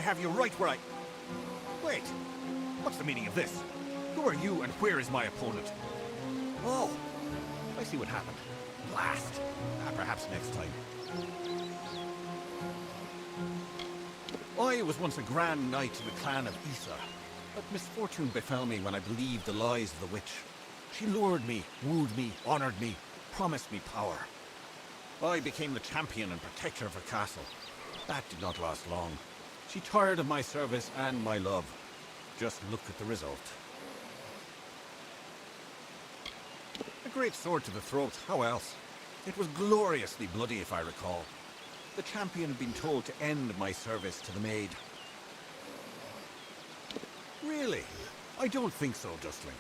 have you right where I... Wait, what's the meaning of this? Who are you and where is my opponent? Oh, I see what happened. Blast. Perhaps next time. I was once a grand knight in the clan of Isa, but misfortune befell me when I believed the lies of the witch. She lured me, wooed me, honored me, promised me power. I became the champion and protector of her castle. That did not last long. She tired of my service and my love. Just look at the result. A great sword to the throat, how else? It was gloriously bloody, if I recall. The champion had been told to end my service to the maid. Really? I don't think so, Dustling.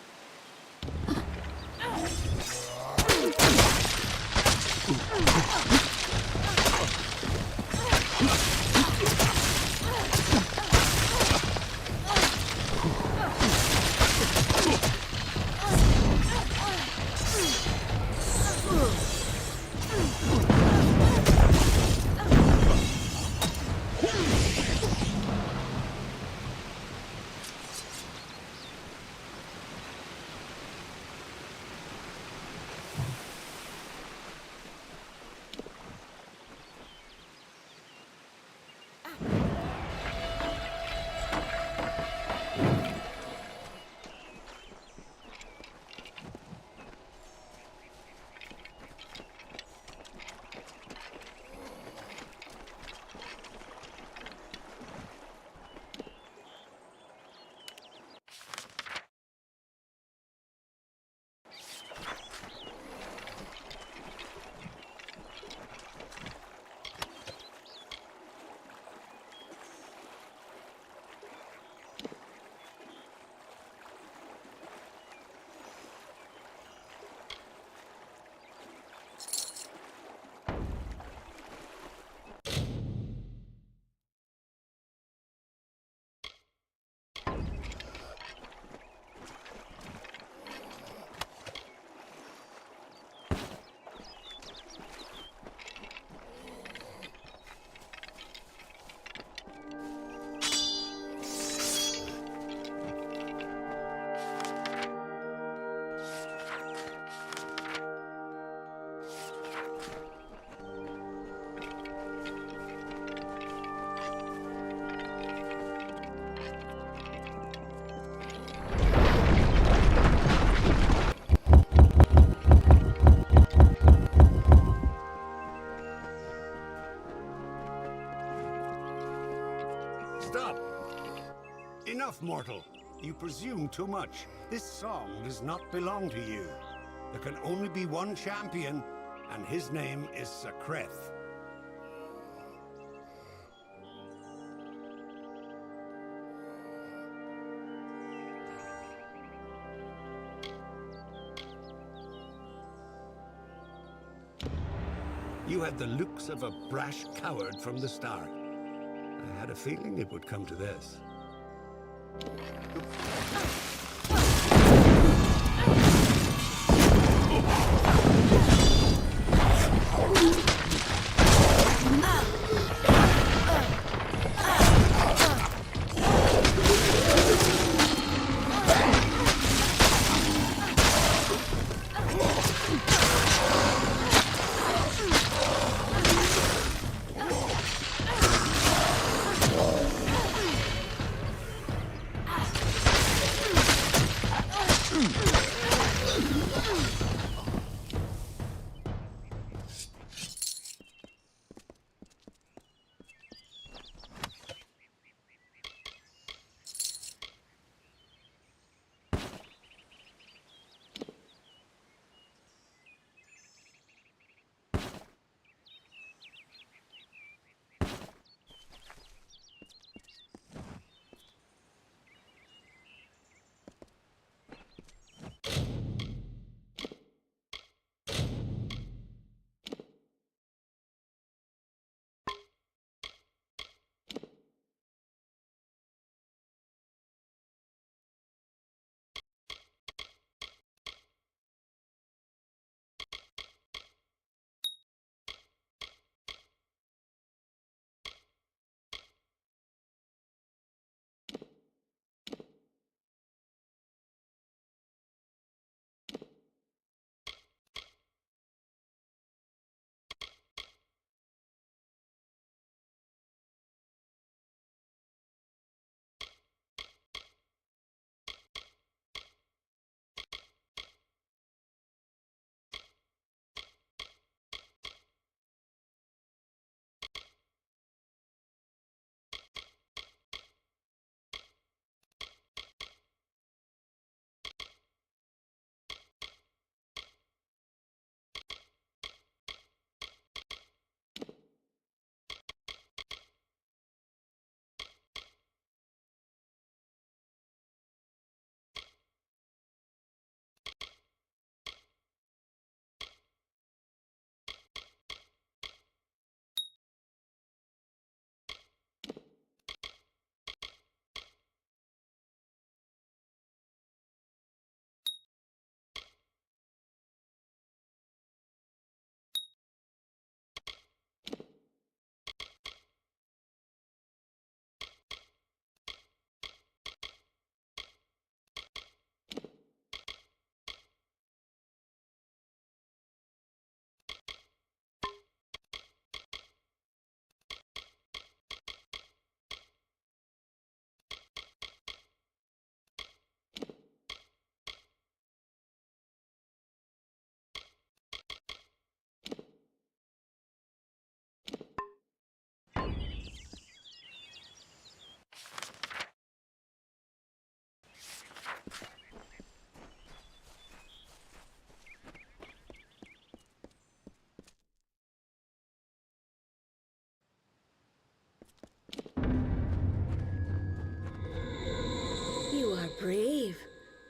Stop! Enough, mortal. You presume too much. This song does not belong to you. There can only be one champion, and his name is Sakreth. You had the looks of a brash coward from the start. I had a feeling it would come to this.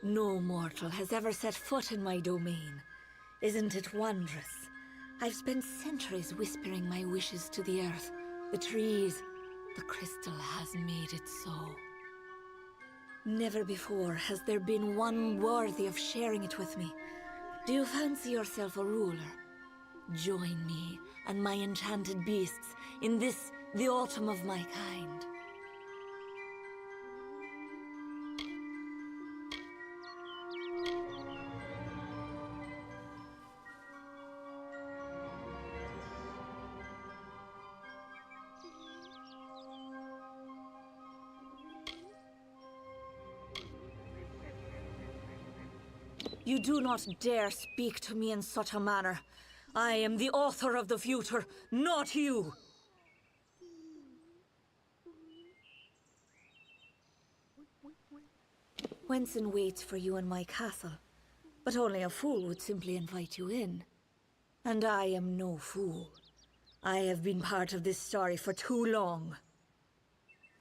No mortal has ever set foot in my domain. Isn't it wondrous? I've spent centuries whispering my wishes to the earth, the trees. The crystal has made it so. Never before has there been one worthy of sharing it with me. Do you fancy yourself a ruler? Join me and my enchanted beasts in this, the autumn of my kind. You do not dare speak to me in such a manner. I am the author of the future, not you! Wenson waits for you in my castle, but only a fool would simply invite you in. And I am no fool. I have been part of this story for too long.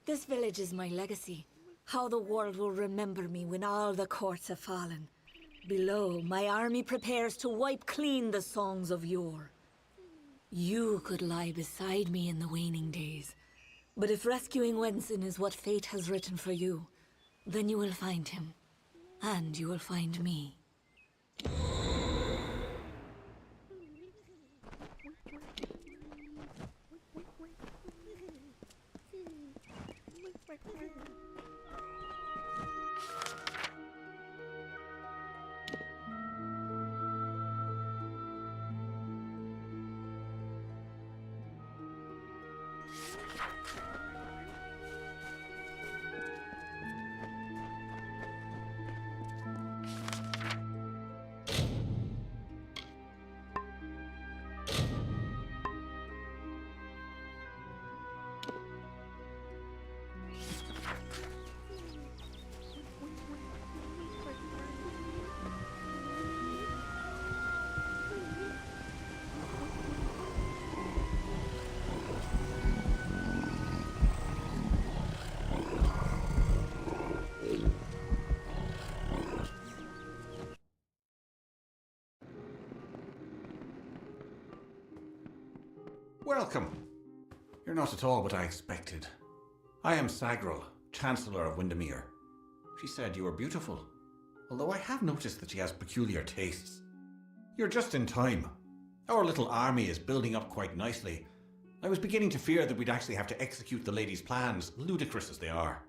This village is my legacy, how the world will remember me when all the courts have fallen. Below, my army prepares to wipe clean the songs of yore. You could lie beside me in the waning days, but if rescuing Wenson is what fate has written for you, then you will find him, and you will find me. Welcome. You're not at all what I expected. I am Sagril, Chancellor of Windermere. She said you were beautiful, although I have noticed that she has peculiar tastes. You're just in time. Our little army is building up quite nicely. I was beginning to fear that we'd actually have to execute the lady's plans, ludicrous as they are.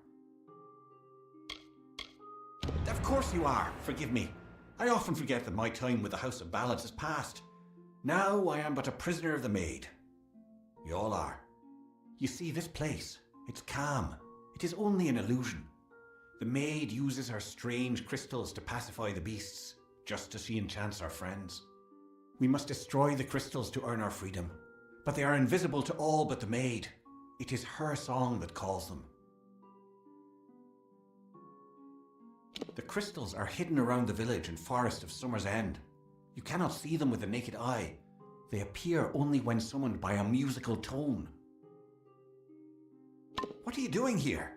Of course you are. Forgive me. I often forget that my time with the House of Ballads is past. Now I am but a prisoner of the maid. We all are. You see, this place, it's calm. It is only an illusion. The maid uses her strange crystals to pacify the beasts, just as she enchants our friends. We must destroy the crystals to earn our freedom, but they are invisible to all but the maid. It is her song that calls them. The crystals are hidden around the village and forest of Summer's End. You cannot see them with the naked eye. They appear only when summoned by a musical tone. What are you doing here?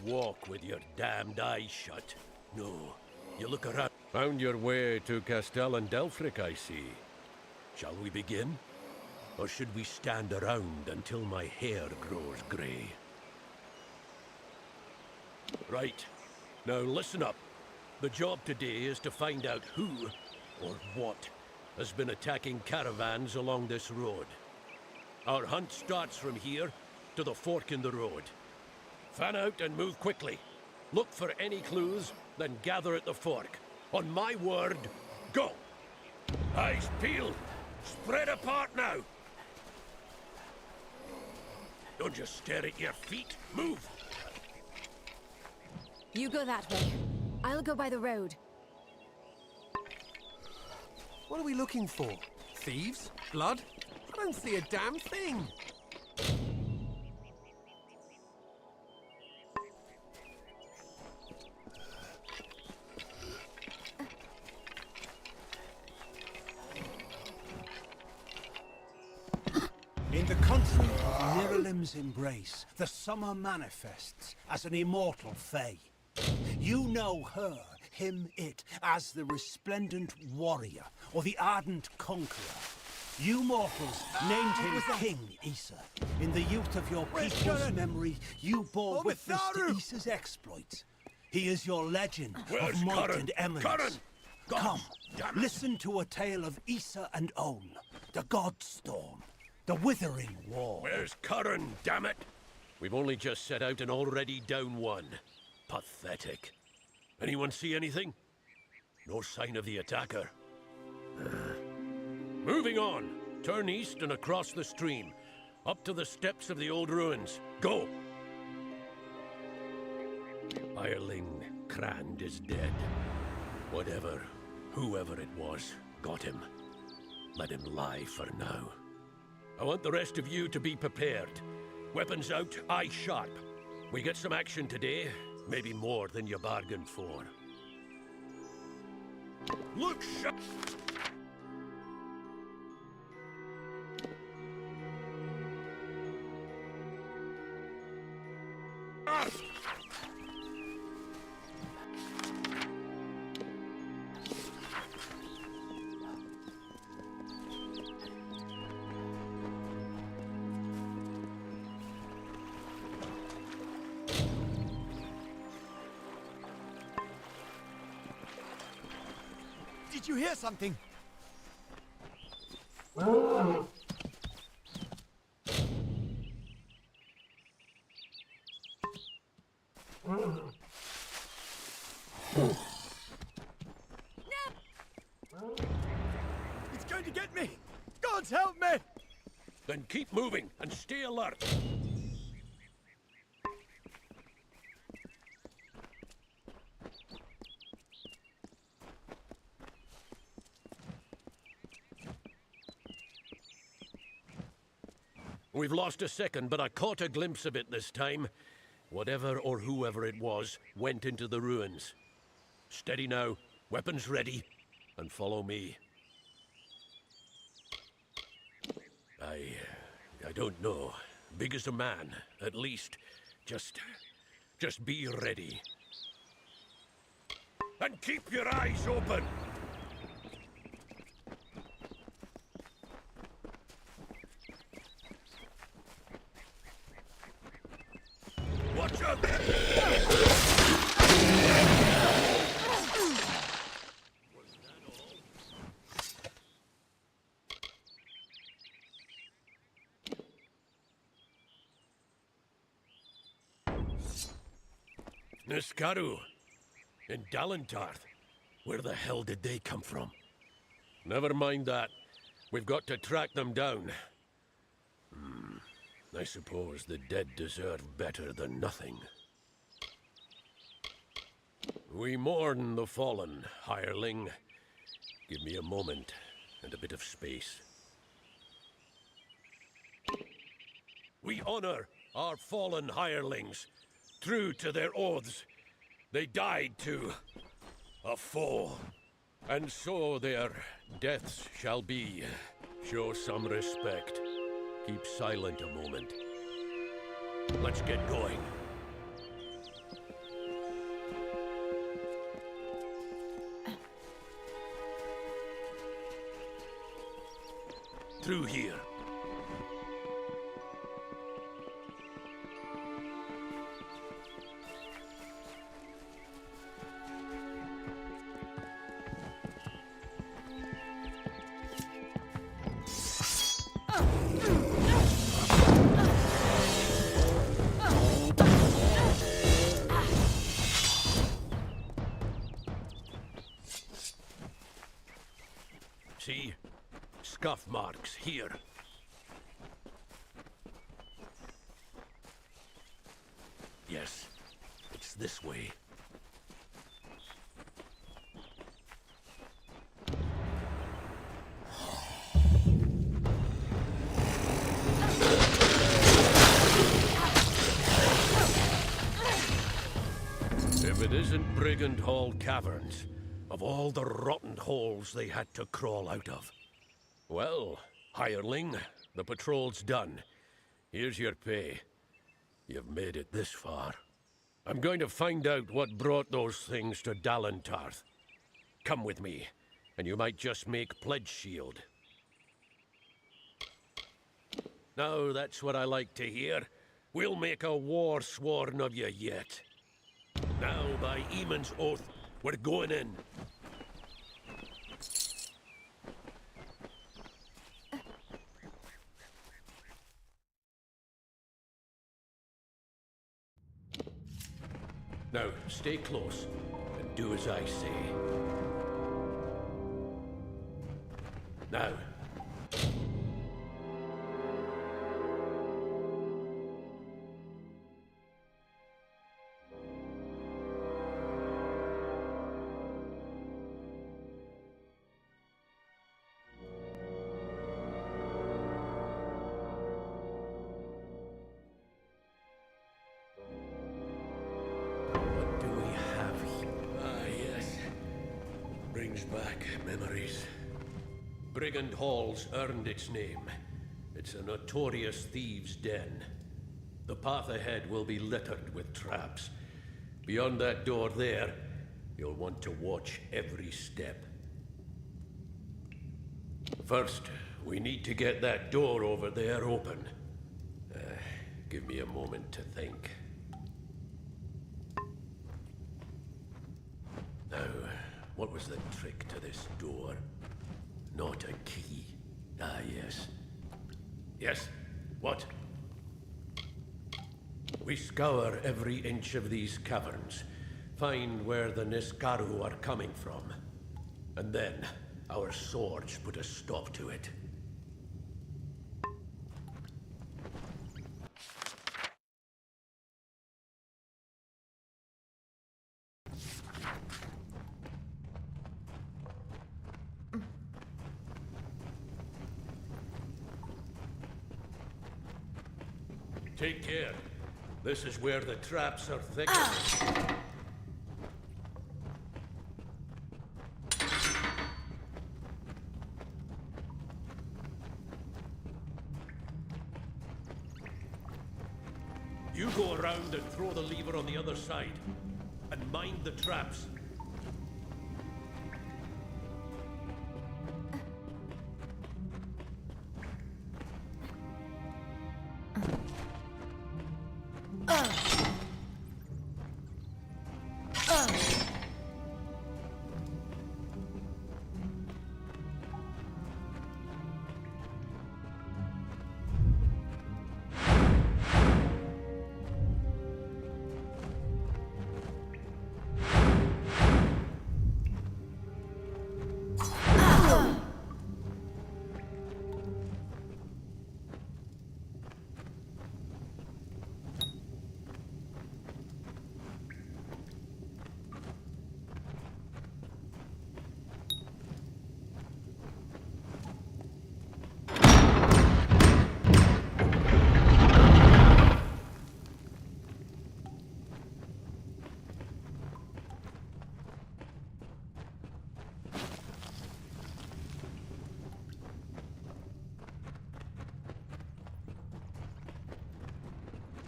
walk with your damned eyes shut. No, you look around. Found your way to Castel and Delphric, I see. Shall we begin? Or should we stand around until my hair grows grey? Right. Now listen up. The job today is to find out who, or what, has been attacking caravans along this road. Our hunt starts from here to the fork in the road. Fan out and move quickly. Look for any clues, then gather at the fork. On my word, go! Eyes peeled! Spread apart now! Don't just stare at your feet. Move! You go that way. I'll go by the road. What are we looking for? Thieves? Blood? I don't see a damn thing. In the country of Niralim's embrace, the summer manifests as an immortal fae. You know her, him, it, as the resplendent warrior, or the ardent conqueror. You mortals named him King Issa. In the youth of your people's memory, you bore witness to Issa's exploits. He is your legend of might and eminence. Come, listen to a tale of Issa and On, the Godstorm, the Withering War. Where's Curran, damn it? We've only just set out and already down one. Pathetic. Anyone see anything? No sign of the attacker. Moving on. Turn east and across the stream. Up to the steps of the old ruins. Go! Hireling Crand is dead. Whatever, whoever it was, got him. Let him lie for now. I want the rest of you to be prepared. Weapons out, eyes sharp. We get some action today, maybe more than you bargained for. Look sharp! Did you hear something? It's going to get me! Gods help me! Then keep moving and stay alert. We've lost a second, but I caught a glimpse of it this time. Whatever or whoever it was went into the ruins. Steady now, weapons ready, and follow me. I don't know. Big as a man, at least. Just be ready. And keep your eyes open! Watch out! Niskaru, in Dalentarth. Where the hell did they come from? Never mind that. We've got to track them down. I suppose the dead deserve better than nothing. We mourn the fallen, hireling. Give me a moment and a bit of space. We honor our fallen hirelings. True to their oaths, they died to a foe. And so their deaths shall be. Show some respect. Keep silent a moment. Let's get going. through here. See? Scuff marks here. Yes, it's this way. If it isn't Brigand Hall Caverns, of all the rotten holes they had to crawl out of. Well, hireling, the patrol's done. Here's your pay. You've made it this far. I'm going to find out what brought those things to Dalentarth. Come with me, and you might just make pledge shield. Now that's what I like to hear. We'll make a war sworn of you yet. Now, by Eamon's oath, we're going in. Now, stay close, and do as I say. Now. Back memories. Brigand Hall's earned its name. It's a notorious thieves' den. The path ahead will be littered with traps. Beyond that door there, you'll want to watch every step. First, we need to get that door over there open. Give me a moment to think. Now, what was the trick to this door? Not a key. Ah, yes. Yes? What? We scour every inch of these caverns, find where the Niskaru are coming from, and then our swords put a stop to it. Take care. This is where the traps are thickest. You go around and throw the lever on the other side. And mind the traps.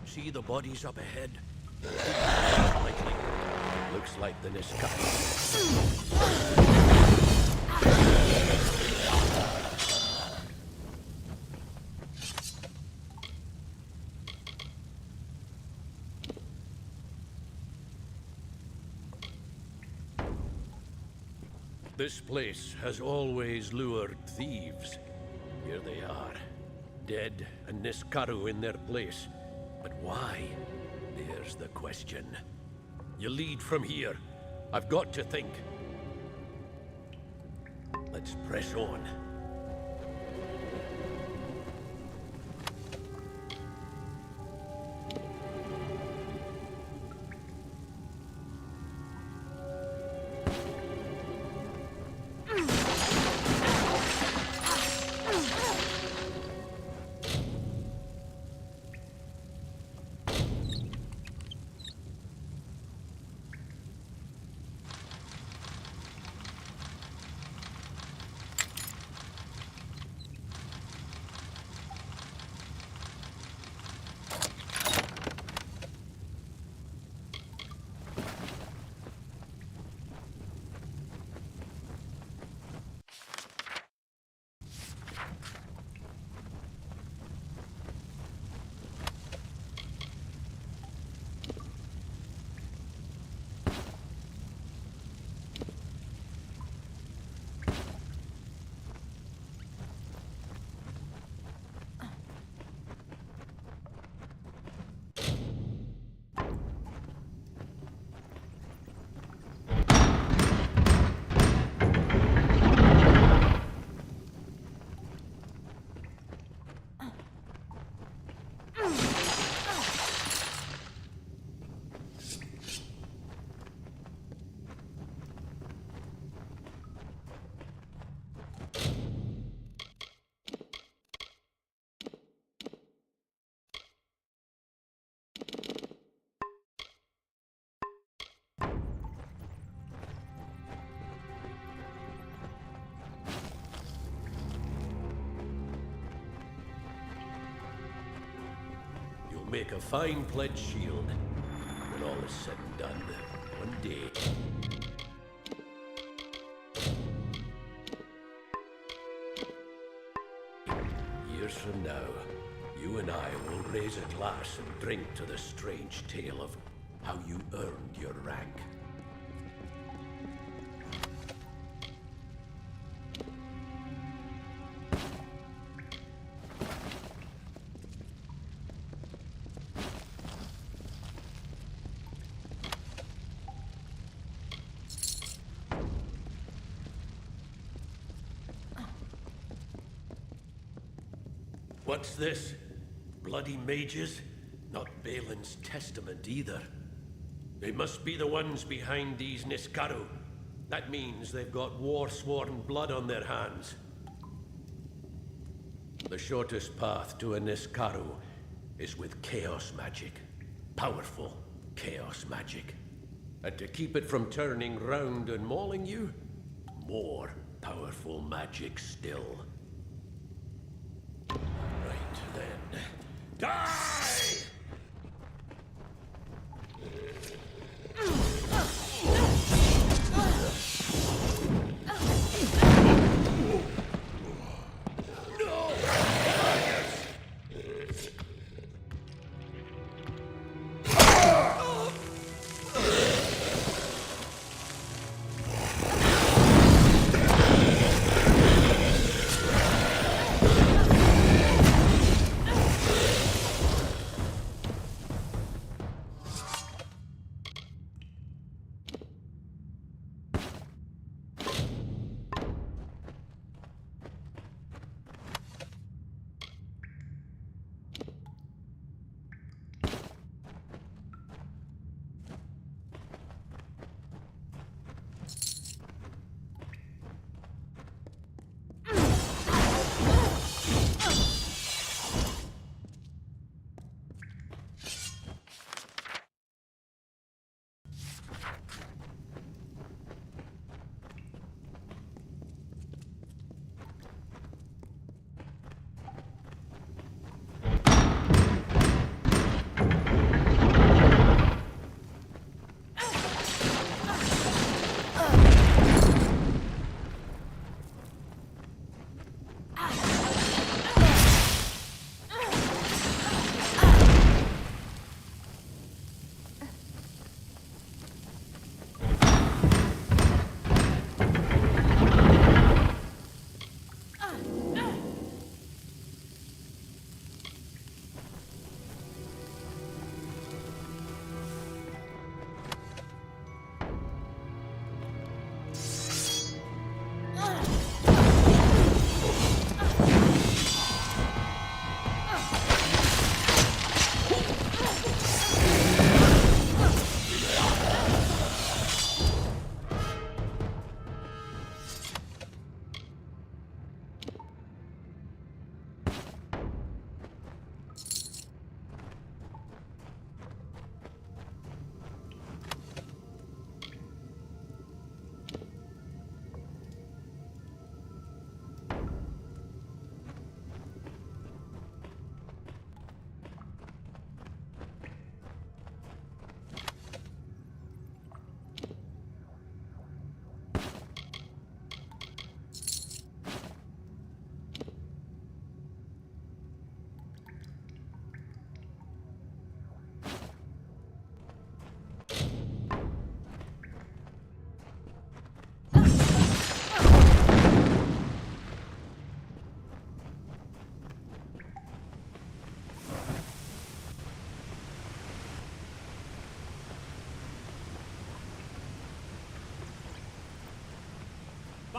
See the bodies up ahead? Likely. Looks like the Niskaru. This place has always lured thieves. Here they are, dead and Niskaru in their place. But why? There's the question. You lead from here. I've got to think. Let's press on. Make a fine pledge shield. When all is said and done, one day. Years from now, you and I will raise a glass and drink to the strange tale of how you earned your rank. What's this? Bloody mages? Not Balin's testament either. They must be the ones behind these Niskaru. That means they've got war-sworn blood on their hands. The shortest path to a Niskaru is with chaos magic. Powerful chaos magic. And to keep it from turning round and mauling you, more powerful magic still. Right then. Die!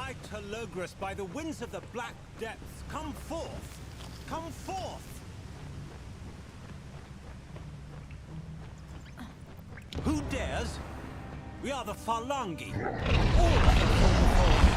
My Telogris, by the winds of the black depths, come forth! Come forth! Who dares? We are the Phalangi. All of them fall before us.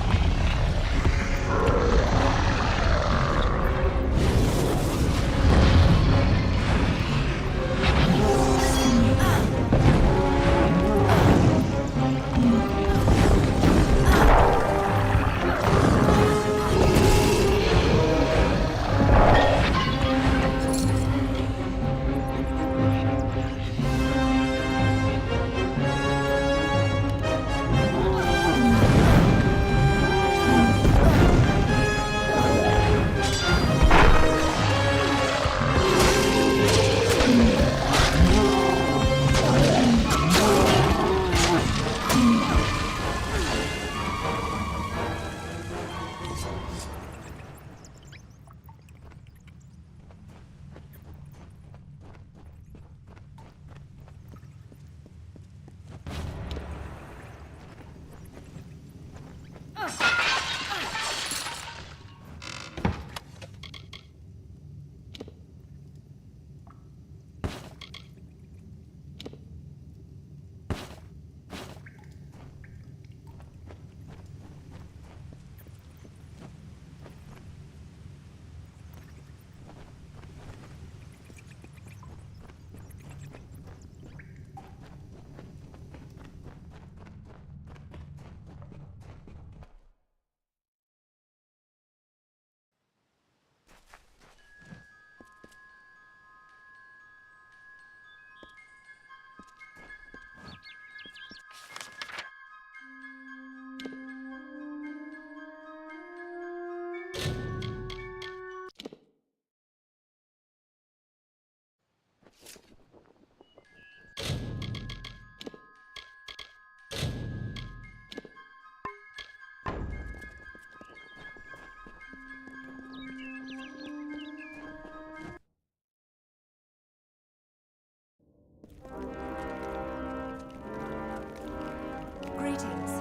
Greetings.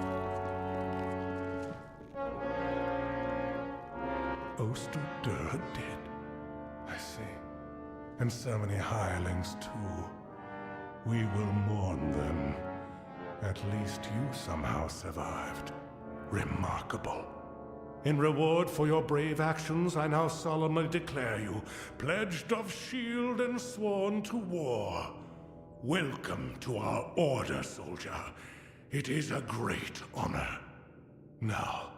Oster dead. I see. And so many hirelings too. We will mourn them. At least you somehow survived. Remarkable. In reward for your brave actions, I now solemnly declare you pledged of shield and sworn to war. Welcome to our order, soldier. It is a great honor. Now,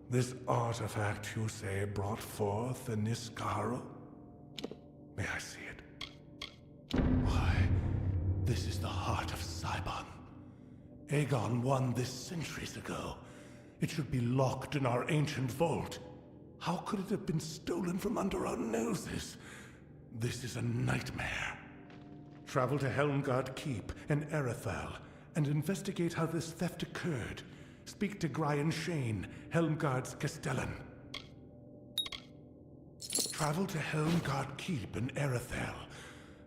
this artifact you say brought forth the Niskara? May I see it? Why, this is the heart of Cybon. Aegon won this centuries ago. It should be locked in our ancient vault. How could it have been stolen from under our noses? This is a nightmare. Travel to Helmgard Keep and Erethal and investigate how this theft occurred. Speak to Brian Shane, Helmgard's Castellan. Travel to Helmgard Keep and Erethal.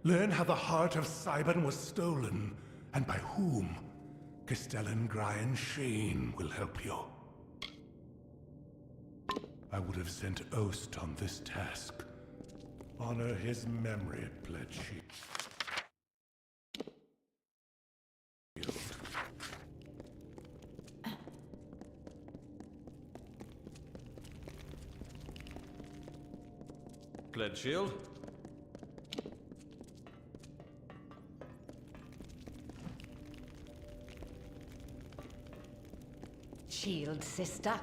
Learn how the heart of Cybon was stolen, and by whom. Castellan Brian Shane will help you. I would have sent Ost on this task. Honor his memory, pledge shield. Pledge shield. Shield, sister.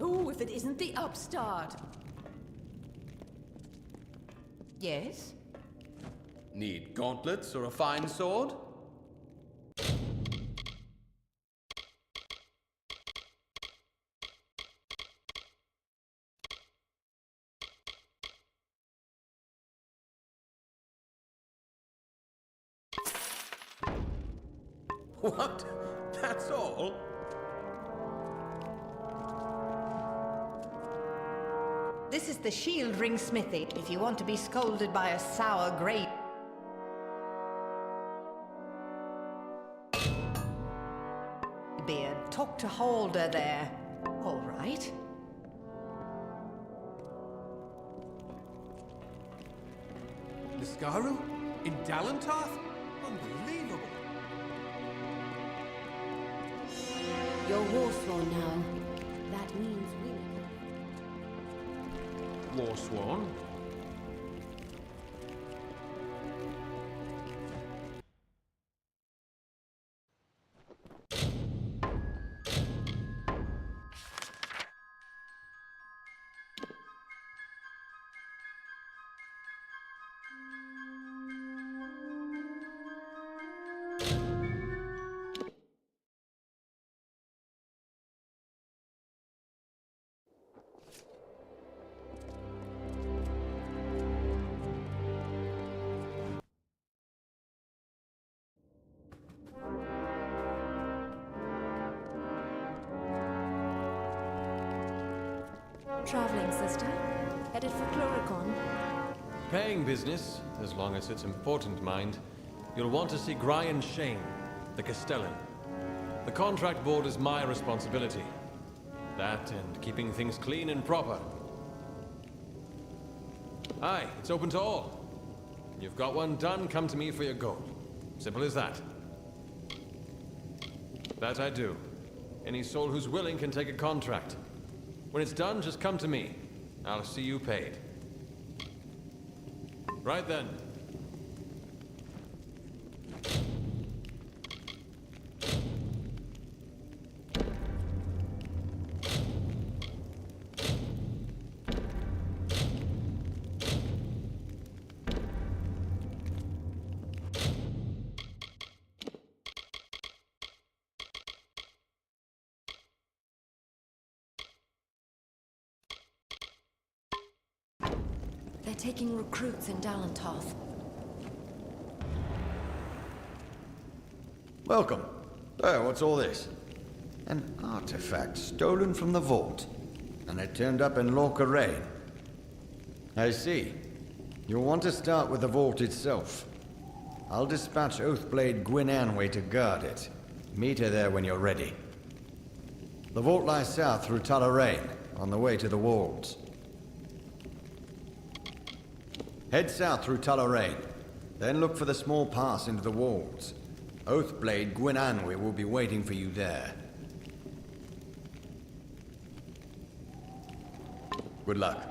Oh, if it isn't the upstart. Yes? Need gauntlets or a fine sword? What? That's all? This is the shield ring smithy, if you want to be scolded by a sour grape. Beard, talk to Holder there. All right. Niskaru? In Dalantarth? Unbelievable. You're Warsworn now. That means we... Warsworn? Traveling, sister. Headed for Chloricon. Paying business, as long as it's important, mind. You'll want to see Brian Shane, the Castellan. The contract board is my responsibility. That and keeping things clean and proper. Aye, it's open to all. You've got one done, come to me for your gold. Simple as that. That I do. Any soul who's willing can take a contract. When it's done, just come to me. I'll see you paid. Right then. They're taking recruits in Dalantarth. Welcome. Oh, what's all this? An artifact stolen from the vault, and it turned up in Lorca. I see. You'll want to start with the vault itself. I'll dispatch Oathblade Gwyn Anway to guard it. Meet her there when you're ready. The vault lies south through Tullaraine, on the way to the walls. Head south through Tullaraine, then look for the small pass into the walls. Oathblade Gwyn Anway will be waiting for you there. Good luck.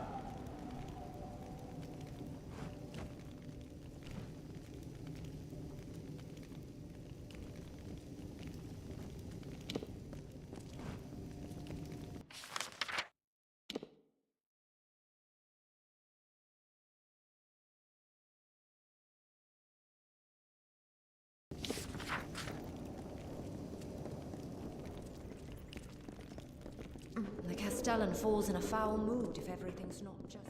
The Castellan falls in a foul mood if everything's not just...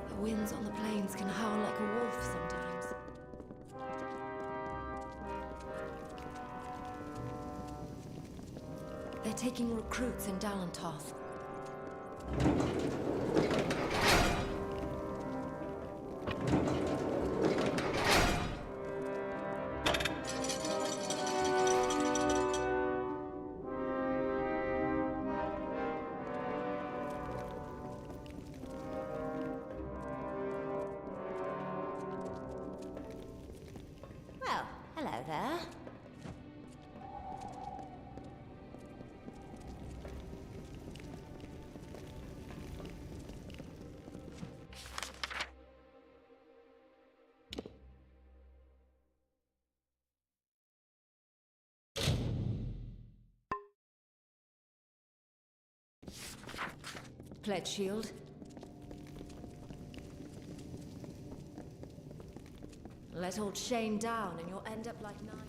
The winds on the plains can howl like a wolf sometimes. They're taking recruits in Dalantarth. Well, hello there. Pledge shield. Let old Shane down and you'll end up like nine.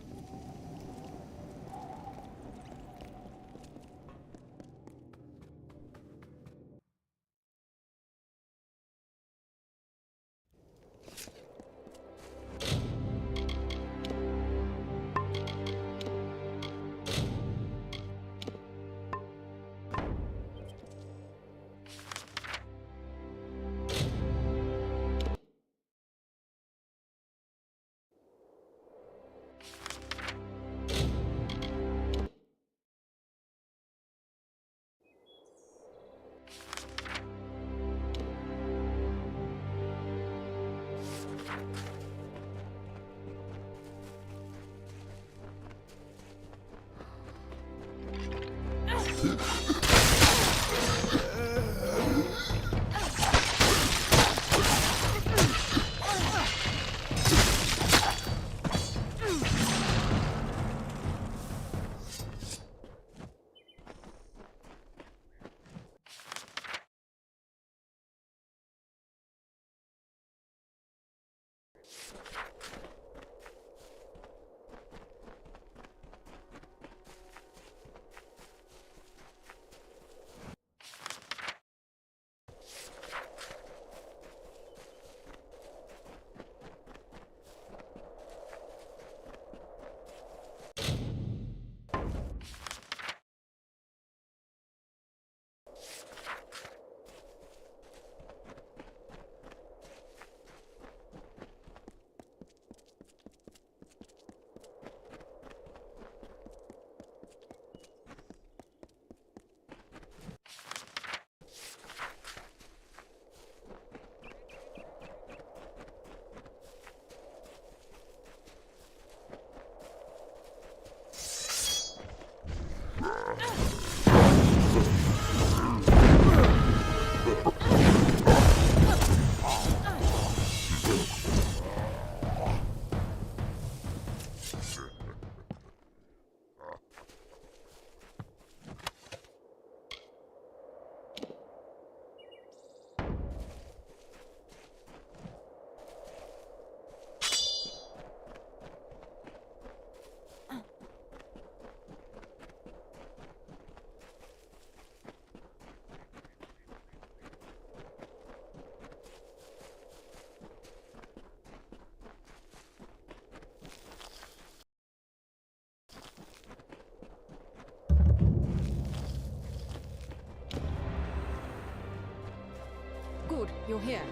Good, you're here.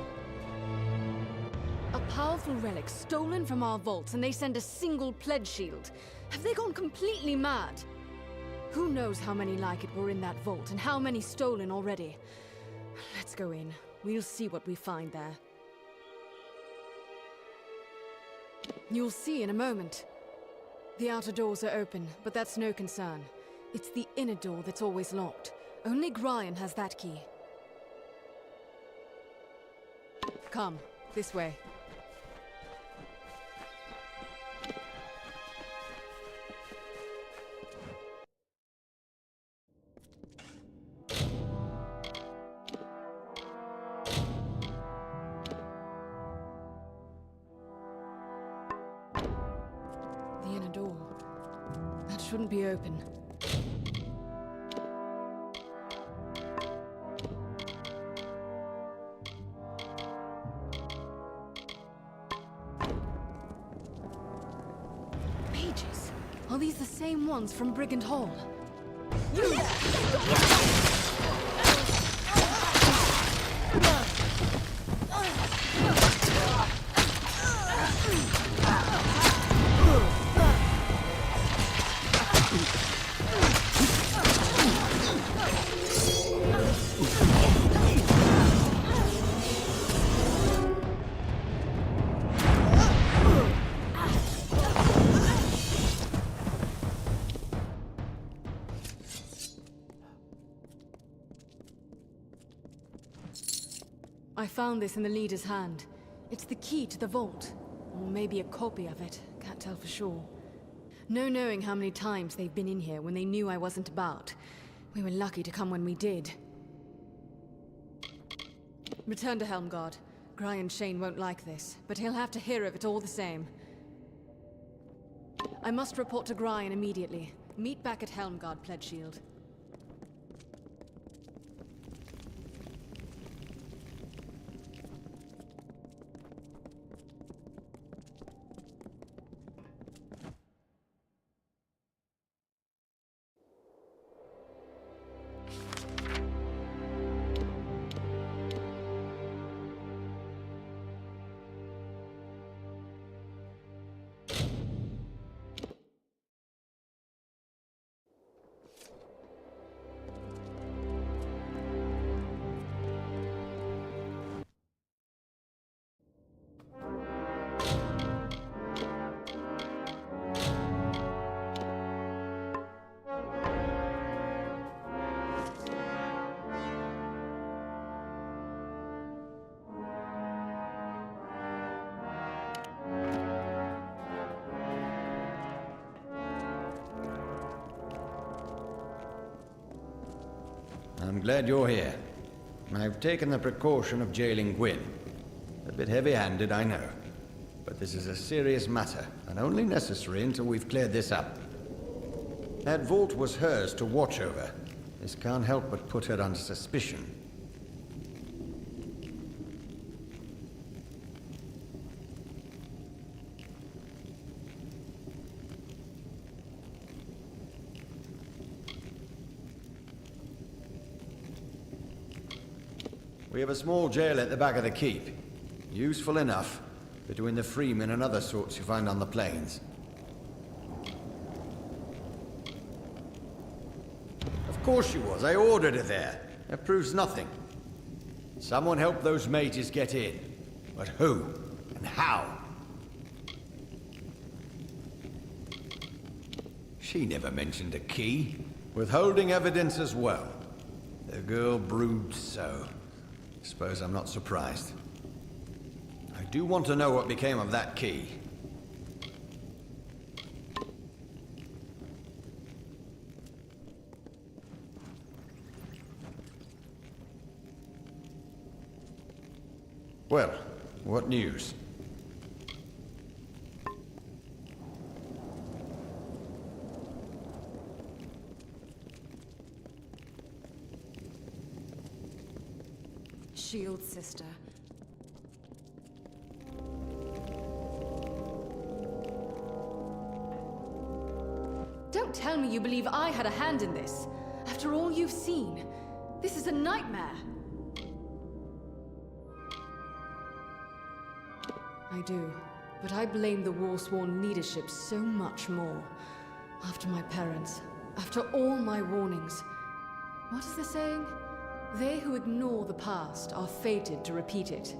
A powerful relic stolen from our vaults, and they send a single pledge shield. Have they gone completely mad? Who knows how many like it were in that vault, and how many stolen already? Let's go in. We'll see what we find there. You'll see in a moment. The outer doors are open, but that's no concern. It's the inner door that's always locked. Only Brian has that key. Come, this way. The inner door. That shouldn't be open. Are these the same ones from Brigand Hall? I found this in the leader's hand. It's the key to the vault. Or maybe a copy of it. Can't tell for sure. No knowing how many times they've been in here when they knew I wasn't about. We were lucky to come when we did. Return to Helmgard. Brian Shane won't like this, but he'll have to hear of it all the same. I must report to Brian immediately. Meet back at Helmgard, Pledgeshield. I'm glad you're here. I've taken the precaution of jailing Gwyn. A bit heavy-handed, I know. But this is a serious matter, and only necessary until we've cleared this up. That vault was hers to watch over. This can't help but put her under suspicion. We have a small jail at the back of the keep. Useful enough, between the freemen and other sorts you find on the plains. Of course she was. I ordered her there. That proves nothing. Someone helped those mages get in. But who? And how? She never mentioned a key. Withholding evidence as well. The girl broods so. Suppose I'm not surprised. I do want to know what became of that key. Well, what news? Shield sister. Don't tell me you believe I had a hand in this. After all you've seen, this is a nightmare. I do, but I blame the Warsworn leadership so much more. After my parents, after all my warnings. What is the saying? They who ignore the past are fated to repeat it.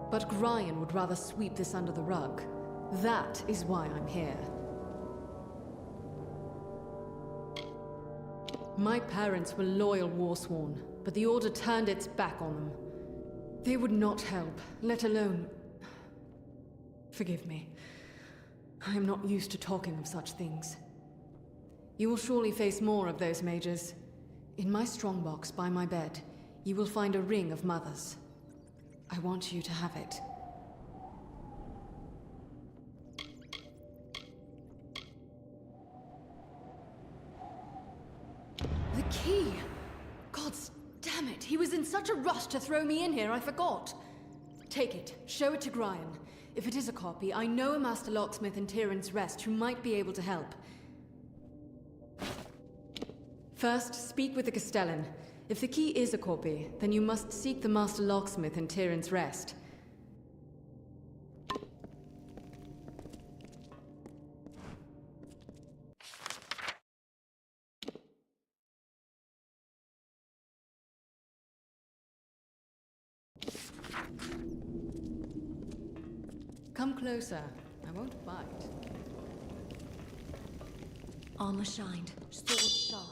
But Brian would rather sweep this under the rug. That is why I'm here. My parents were loyal Warsworn, but the Order turned its back on them. They would not help, let alone... Forgive me. I am not used to talking of such things. You will surely face more of those mages. In my strongbox by my bed, you will find a ring of mothers. I want you to have it. The key! Gods damn it! He was in such a rush to throw me in here, I forgot. Take it. Show it to Brian. If it is a copy, I know a Master Locksmith in Tyrion's Rest who might be able to help. First, speak with the Castellan. If the key is a copy, then you must seek the Master Locksmith in Tyrion's Rest. Come closer. I won't bite. Armor shined, sword sharp.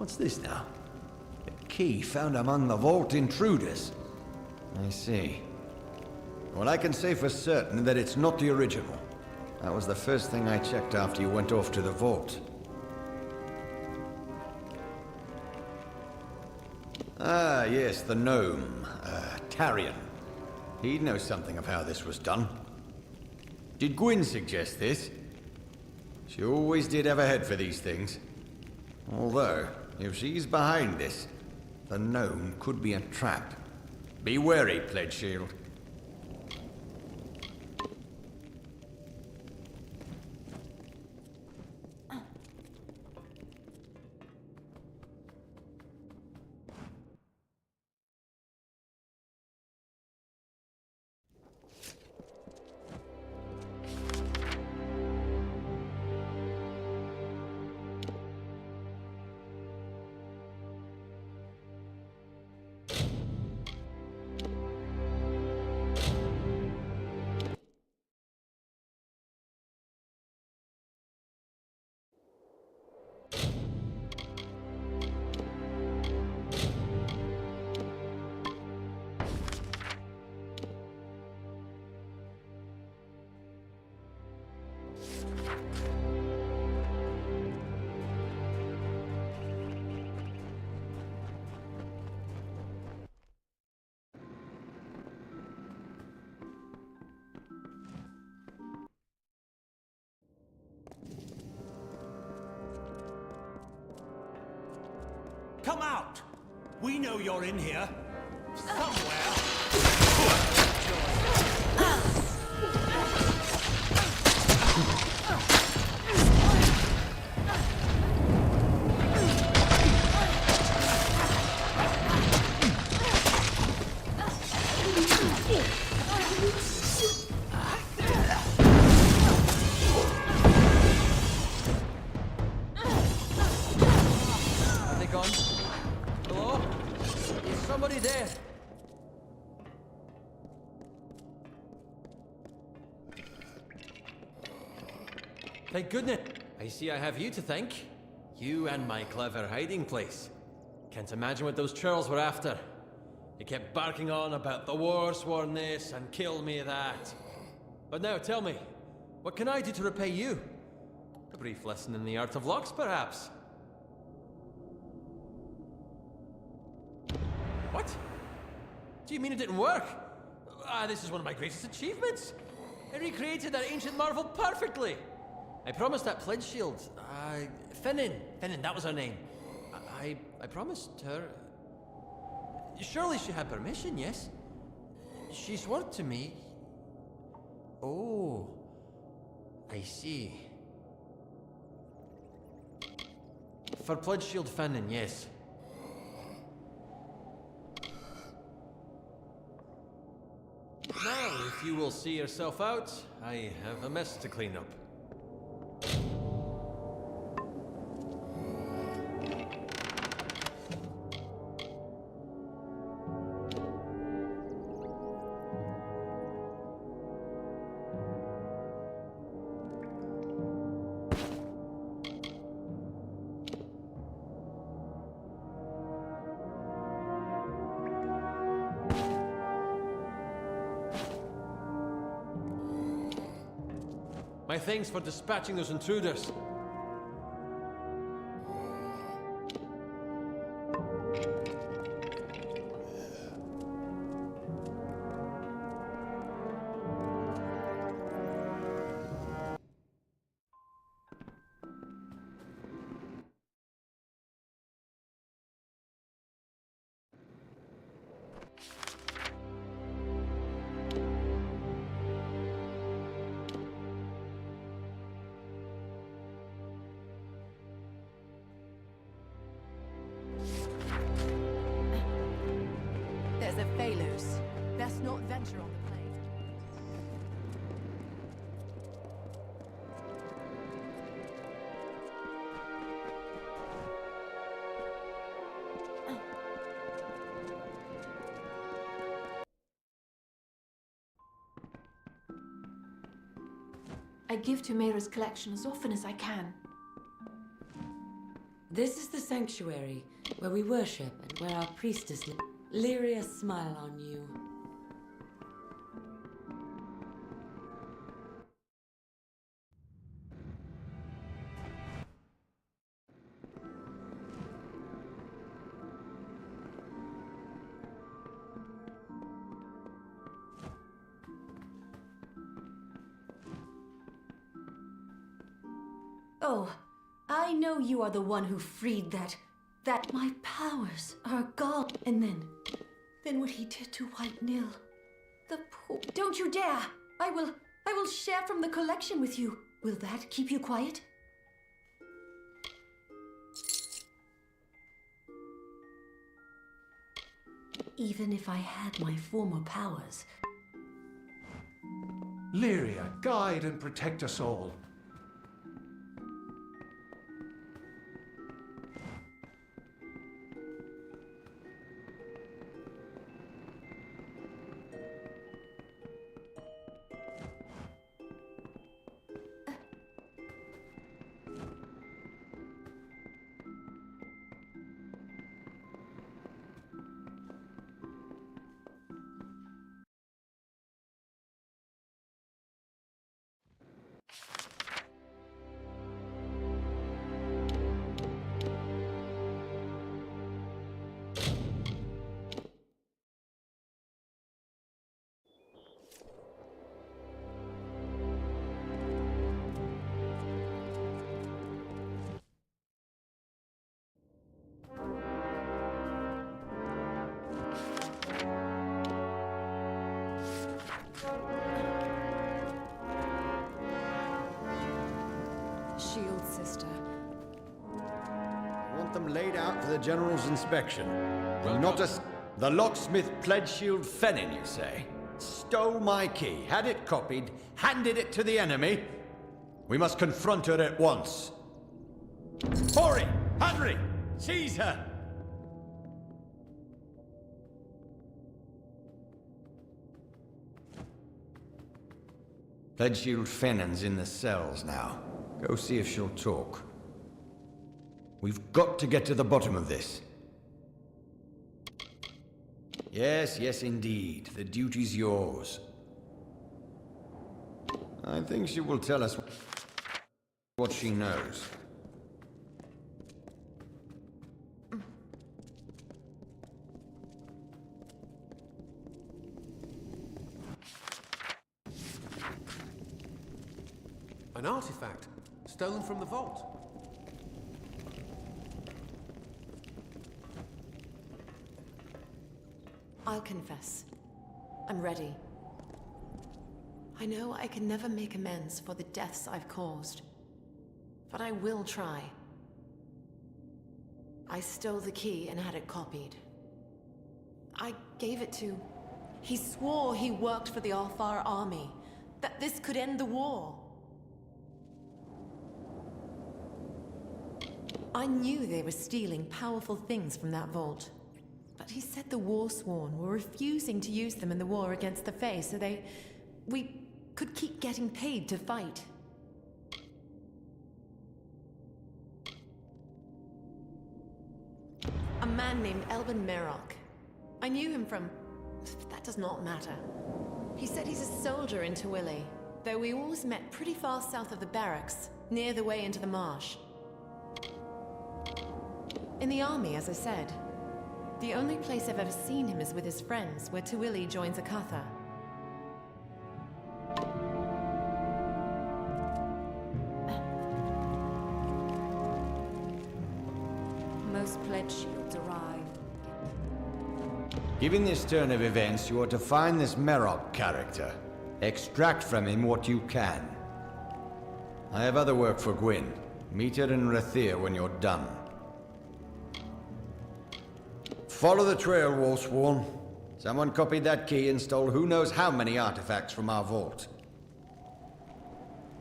What's this now? A key found among the vault intruders. I see. Well, I can say for certain that it's not the original. That was the first thing I checked after you went off to the vault. Ah, yes, the gnome. Tarion. He'd know something of how this was done. Did Gwyn suggest this? She always did have a head for these things. Although, if she's behind this, the gnome could be a trap. Be wary, Pledge Shield. Come out! We know you're in here. Somewhere. Are they gone? Hello? Is somebody there? Thank goodness. I see I have you to thank. You and my clever hiding place. Can't imagine what those churls were after. They kept barking on about the war sworn this and kill me that. But now tell me, what can I do to repay you? A brief lesson in the art of locks, perhaps? What? Do you mean it didn't work? Ah, this is one of my greatest achievements. I recreated that ancient marvel perfectly. I promised that pledge shield. Finnan, that was her name. I promised her. Surely she had permission, yes? She swore to me. Oh, I see. For pledge shield Finnan, yes. Now, if you will see yourself out, I have a mess to clean up. My thanks for dispatching those intruders. There's a Phalos. Best not venture on the plane. I give to Mera's collection as often as I can. This is the sanctuary, where we worship and where our priestess lives. Lyria, smile on you. Oh, I know you are the one who freed that my powers are gone. And then what he did to White Nil. The poor... Don't you dare! I will share from the collection with you. Will that keep you quiet? Even if I had my former powers. Lyria, guide and protect us all. Shield, sister. Want them laid out for the General's inspection. Well, not a... The locksmith pledge shield Fennin, you say? Stole my key, had it copied, handed it to the enemy? We must confront her at once. Hori! Henry! Seize her! Pledge shield Fennin's in the cells now. Go see if she'll talk. We've got to get to the bottom of this. Yes, yes, indeed. The duty's yours. I think she will tell us what she knows. An artifact, stolen from the vault. I'll confess. I'm ready. I know I can never make amends for the deaths I've caused. But I will try. I stole the key and had it copied. I gave it to... He swore he worked for the Alfar army. That this could end the war. I knew they were stealing powerful things from that vault. But he said the Warsworn were refusing to use them in the war against the Fae, so we could keep getting paid to fight. A man named Elben Merok. I knew him from... that does not matter. He said he's a soldier in Tawili, though we always met pretty far south of the barracks, near the way into the marsh. In the army, as I said. The only place I've ever seen him is with his friends, where Tawili joins Akatha. Most pledge shields arrive. Given this turn of events, you are to find this Merok character. Extract from him what you can. I have other work for Gwyn. Meet her in Rathir when you're done. Follow the trail, Warsworn. Someone copied that key and stole who knows how many artifacts from our vault.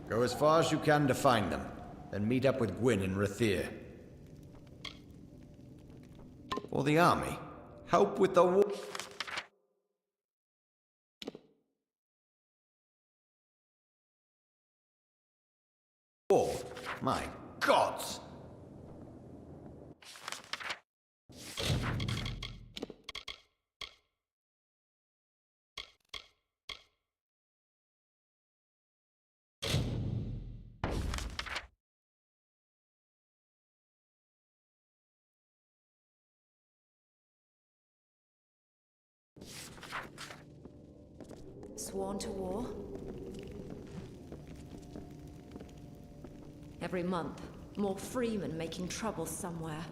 Go as far as you can to find them, then meet up with Gwyn in Rathir. For the army, help with the war. My gods! sworn to war. Every month, more freemen making trouble somewhere.